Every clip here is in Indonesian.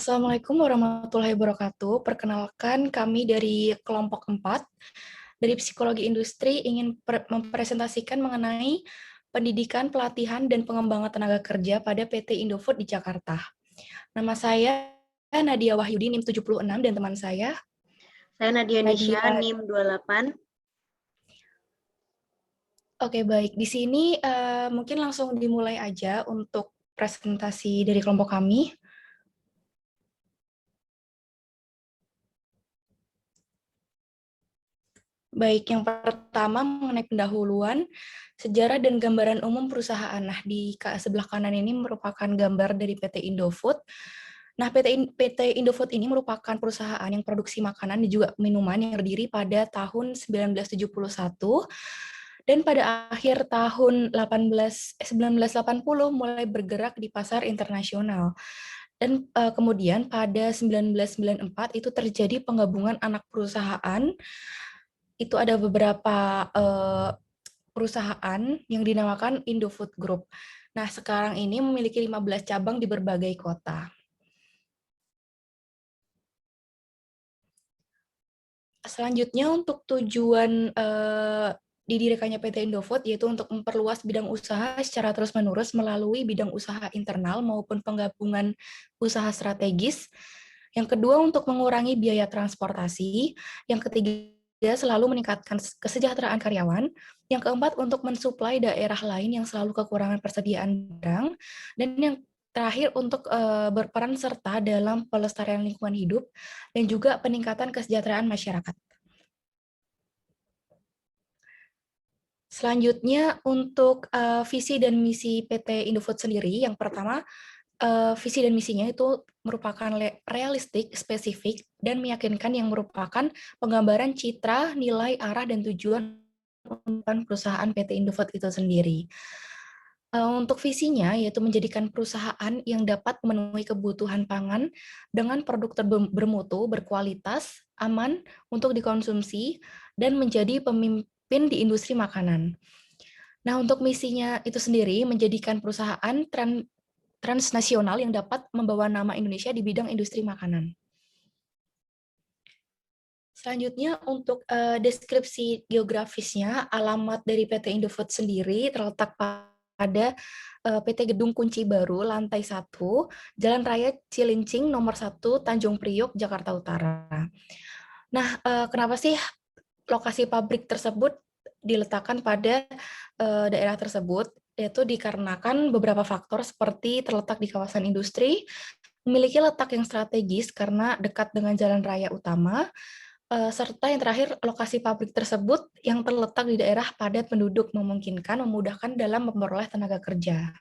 Assalamualaikum warahmatullahi wabarakatuh. Perkenalkan, kami dari kelompok 4 dari Psikologi Industri ingin mempresentasikan mengenai pendidikan, pelatihan, dan pengembangan tenaga kerja pada PT Indofood di Jakarta. Nama saya Nadia Wahyudi, NIM 76, dan teman saya Saya Nadia Nisha, Nadia. NIM 28. Oke, baik. Di sini mungkin langsung dimulai aja untuk presentasi dari kelompok kami. Baik, yang pertama mengenai pendahuluan, sejarah dan gambaran umum perusahaan. Nah, di sebelah kanan ini merupakan gambar dari PT Indofood. Nah, PT Indofood ini merupakan perusahaan yang produksi makanan dan juga minuman yang berdiri pada tahun 1971, dan pada akhir tahun 1980 mulai bergerak di pasar internasional. Dan kemudian pada 1994 itu terjadi penggabungan anak perusahaan. Itu ada beberapa perusahaan yang dinamakan Indofood Group. Nah, sekarang ini memiliki 15 cabang di berbagai kota. Selanjutnya untuk tujuan didirikannya PT Indofood yaitu untuk memperluas bidang usaha secara terus-menerus melalui bidang usaha internal maupun penggabungan usaha strategis. Yang kedua, untuk mengurangi biaya transportasi. Yang ketiga, selalu meningkatkan kesejahteraan karyawan. Yang keempat, untuk mensuplai daerah lain yang selalu kekurangan persediaan barang. Dan yang terakhir, untuk berperan serta dalam pelestarian lingkungan hidup dan juga peningkatan kesejahteraan masyarakat. Selanjutnya, untuk visi dan misi PT Indofood sendiri, yang pertama, visi dan misinya itu merupakan realistik, spesifik, dan meyakinkan, yang merupakan penggambaran citra, nilai, arah, dan tujuan perusahaan PT Indofood itu sendiri. Untuk visinya, yaitu menjadikan perusahaan yang dapat memenuhi kebutuhan pangan dengan produk bermutu, berkualitas, aman untuk dikonsumsi, dan menjadi pemimpin di industri makanan. Nah, untuk misinya itu sendiri menjadikan perusahaan transnasional yang dapat membawa nama Indonesia di bidang industri makanan. Selanjutnya, untuk deskripsi geografisnya, alamat dari PT Indofood sendiri terletak pada PT Gedung Kunci Baru, lantai 1, Jalan Raya Cilincing, nomor 1, Tanjung Priok, Jakarta Utara. Nah, kenapa sih lokasi pabrik tersebut diletakkan pada daerah tersebut? Yaitu dikarenakan beberapa faktor seperti terletak di kawasan industri, memiliki letak yang strategis karena dekat dengan jalan raya utama, serta yang terakhir, lokasi pabrik tersebut yang terletak di daerah padat penduduk memudahkan dalam memperoleh tenaga kerja.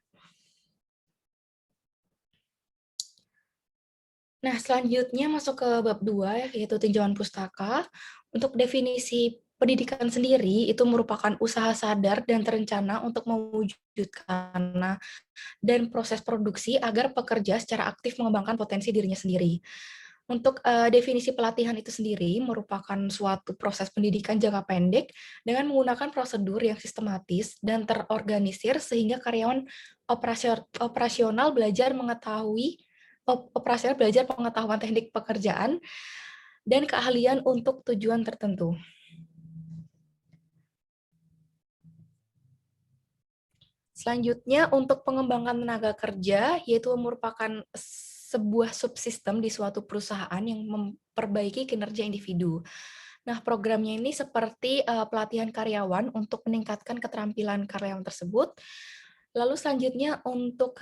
Nah, selanjutnya masuk ke bab 2, yaitu tinjauan pustaka. Untuk definisi pendidikan sendiri, itu merupakan usaha sadar dan terencana untuk mewujudkan dan proses produksi agar pekerja secara aktif mengembangkan potensi dirinya sendiri. Untuk definisi pelatihan itu sendiri merupakan suatu proses pendidikan jangka pendek dengan menggunakan prosedur yang sistematis dan terorganisir sehingga karyawan operasional belajar pengetahuan teknik pekerjaan dan keahlian untuk tujuan tertentu. Selanjutnya, untuk pengembangan tenaga kerja, yaitu merupakan sebuah subsistem di suatu perusahaan yang memperbaiki kinerja individu. Nah, programnya ini seperti pelatihan karyawan untuk meningkatkan keterampilan karyawan tersebut. Lalu selanjutnya untuk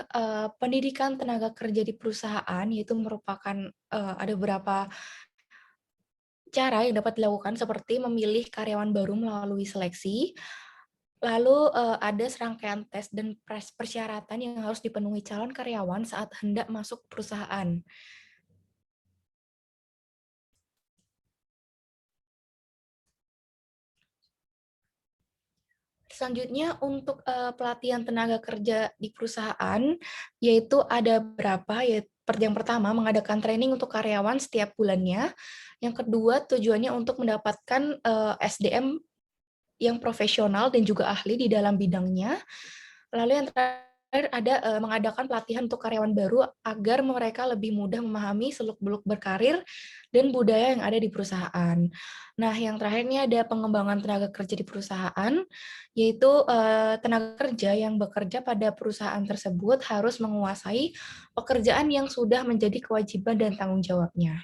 pendidikan tenaga kerja di perusahaan, yaitu merupakan ada beberapa cara yang dapat dilakukan seperti memilih karyawan baru melalui seleksi. Lalu ada serangkaian tes dan persyaratan yang harus dipenuhi calon karyawan saat hendak masuk perusahaan. Selanjutnya untuk pelatihan tenaga kerja di perusahaan, yaitu ada berapa, yang pertama mengadakan training untuk karyawan setiap bulannya. Yang kedua, tujuannya untuk mendapatkan SDM yang profesional dan juga ahli di dalam bidangnya. Lalu yang ada mengadakan pelatihan untuk karyawan baru agar mereka lebih mudah memahami seluk-beluk berkarir dan budaya yang ada di perusahaan. Nah, yang terakhir ini ada pengembangan tenaga kerja di perusahaan, yaitu tenaga kerja yang bekerja pada perusahaan tersebut harus menguasai pekerjaan yang sudah menjadi kewajiban dan tanggung jawabnya.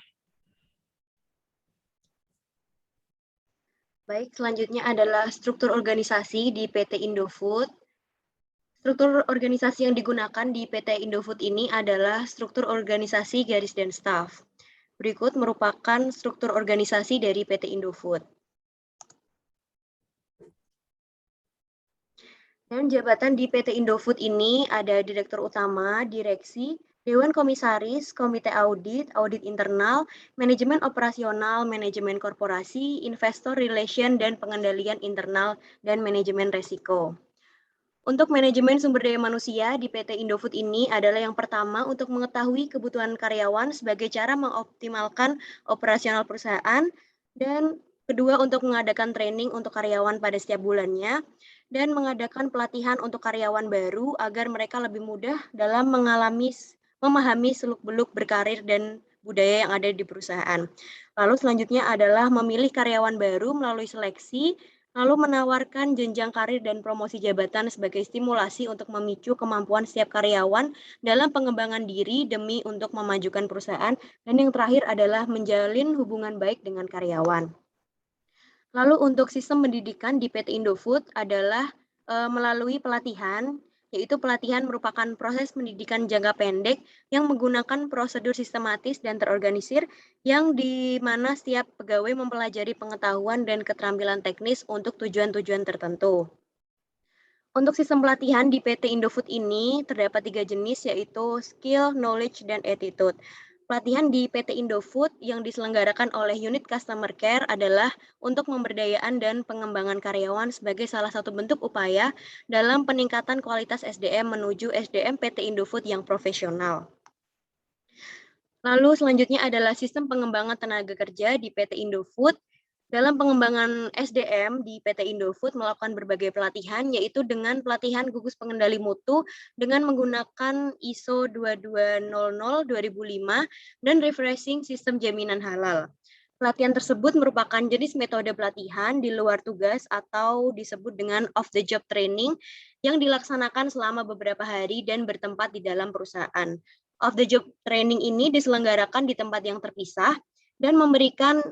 Baik, selanjutnya adalah struktur organisasi di PT Indofood. Struktur organisasi yang digunakan di PT Indofood ini adalah struktur organisasi garis dan staf. Berikut merupakan struktur organisasi dari PT Indofood. Dan jabatan di PT Indofood ini ada Direktur Utama, Direksi, Dewan Komisaris, Komite Audit, Audit Internal, Manajemen Operasional, Manajemen Korporasi, Investor Relation, dan Pengendalian Internal dan Manajemen Resiko. Untuk manajemen sumber daya manusia di PT Indofood ini adalah yang pertama untuk mengetahui kebutuhan karyawan sebagai cara mengoptimalkan operasional perusahaan, dan kedua untuk mengadakan training untuk karyawan pada setiap bulannya, dan mengadakan pelatihan untuk karyawan baru agar mereka lebih mudah dalam memahami seluk-beluk berkarir dan budaya yang ada di perusahaan. Lalu selanjutnya adalah memilih karyawan baru melalui seleksi, lalu menawarkan jenjang karir dan promosi jabatan sebagai stimulasi untuk memicu kemampuan setiap karyawan dalam pengembangan diri demi untuk memajukan perusahaan. Dan yang terakhir adalah menjalin hubungan baik dengan karyawan. Lalu untuk sistem pendidikan di PT Indofood adalah melalui pelatihan, yaitu pelatihan merupakan proses pendidikan jangka pendek yang menggunakan prosedur sistematis dan terorganisir, yang di mana setiap pegawai mempelajari pengetahuan dan keterampilan teknis untuk tujuan-tujuan tertentu. Untuk sistem pelatihan di PT Indofood ini terdapat 3 jenis, yaitu skill, knowledge, dan attitude. Pelatihan di PT Indofood yang diselenggarakan oleh unit customer care adalah untuk pemberdayaan dan pengembangan karyawan sebagai salah satu bentuk upaya dalam peningkatan kualitas SDM menuju SDM PT Indofood yang profesional. Lalu selanjutnya adalah sistem pengembangan tenaga kerja di PT Indofood. Dalam pengembangan SDM di PT Indofood melakukan berbagai pelatihan, yaitu dengan pelatihan gugus pengendali mutu dengan menggunakan ISO 2200-2005 dan refreshing sistem jaminan halal. Pelatihan tersebut merupakan jenis metode pelatihan di luar tugas atau disebut dengan off-the-job training yang dilaksanakan selama beberapa hari dan bertempat di dalam perusahaan. Off-the-job training ini diselenggarakan di tempat yang terpisah dan memberikan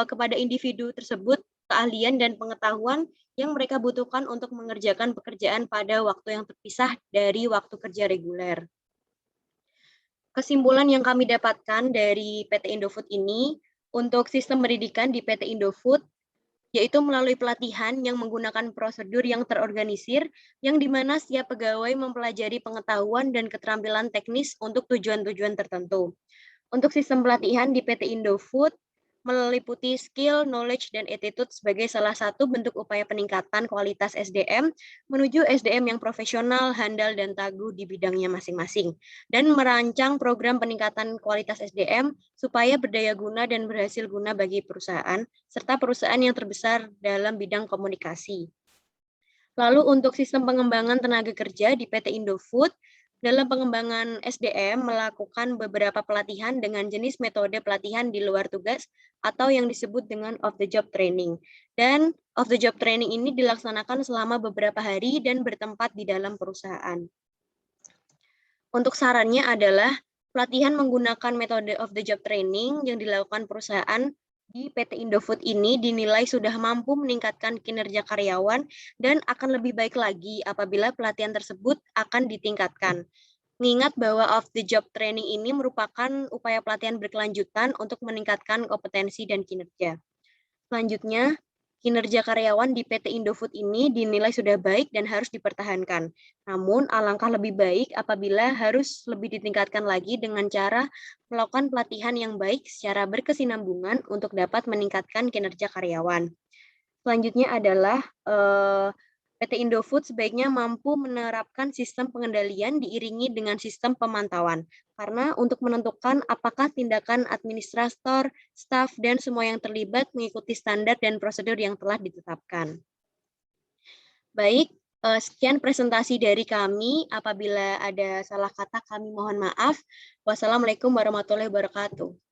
kepada individu tersebut keahlian dan pengetahuan yang mereka butuhkan untuk mengerjakan pekerjaan pada waktu yang terpisah dari waktu kerja reguler. Kesimpulan yang kami dapatkan dari PT Indofood ini, untuk sistem pendidikan di PT Indofood, yaitu melalui pelatihan yang menggunakan prosedur yang terorganisir, yang di mana setiap pegawai mempelajari pengetahuan dan keterampilan teknis untuk tujuan-tujuan tertentu. Untuk sistem pelatihan di PT Indofood meliputi skill, knowledge, dan attitude sebagai salah satu bentuk upaya peningkatan kualitas SDM menuju SDM yang profesional, handal, dan tangguh di bidangnya masing-masing, dan merancang program peningkatan kualitas SDM supaya berdaya guna dan berhasil guna bagi perusahaan, serta perusahaan yang terbesar dalam bidang komunikasi. Lalu untuk sistem pengembangan tenaga kerja di PT Indofood, dalam pengembangan SDM melakukan beberapa pelatihan dengan jenis metode pelatihan di luar tugas atau yang disebut dengan off-the-job training. Dan off-the-job training ini dilaksanakan selama beberapa hari dan bertempat di dalam perusahaan. Untuk sarannya adalah pelatihan menggunakan metode off-the-job training yang dilakukan perusahaan di PT Indofood ini dinilai sudah mampu meningkatkan kinerja karyawan dan akan lebih baik lagi apabila pelatihan tersebut akan ditingkatkan. Mengingat bahwa off-the-job training ini merupakan upaya pelatihan berkelanjutan untuk meningkatkan kompetensi dan kinerja. Selanjutnya, kinerja karyawan di PT Indofood ini dinilai sudah baik dan harus dipertahankan. Namun, alangkah lebih baik apabila harus lebih ditingkatkan lagi dengan cara melakukan pelatihan yang baik secara berkesinambungan untuk dapat meningkatkan kinerja karyawan. Selanjutnya adalah PT Indofood sebaiknya mampu menerapkan sistem pengendalian diiringi dengan sistem pemantauan. Karena untuk menentukan apakah tindakan administrator, staf, dan semua yang terlibat mengikuti standar dan prosedur yang telah ditetapkan. Baik, Sekian presentasi dari kami. Apabila ada salah kata, kami mohon maaf. Wassalamualaikum warahmatullahi wabarakatuh.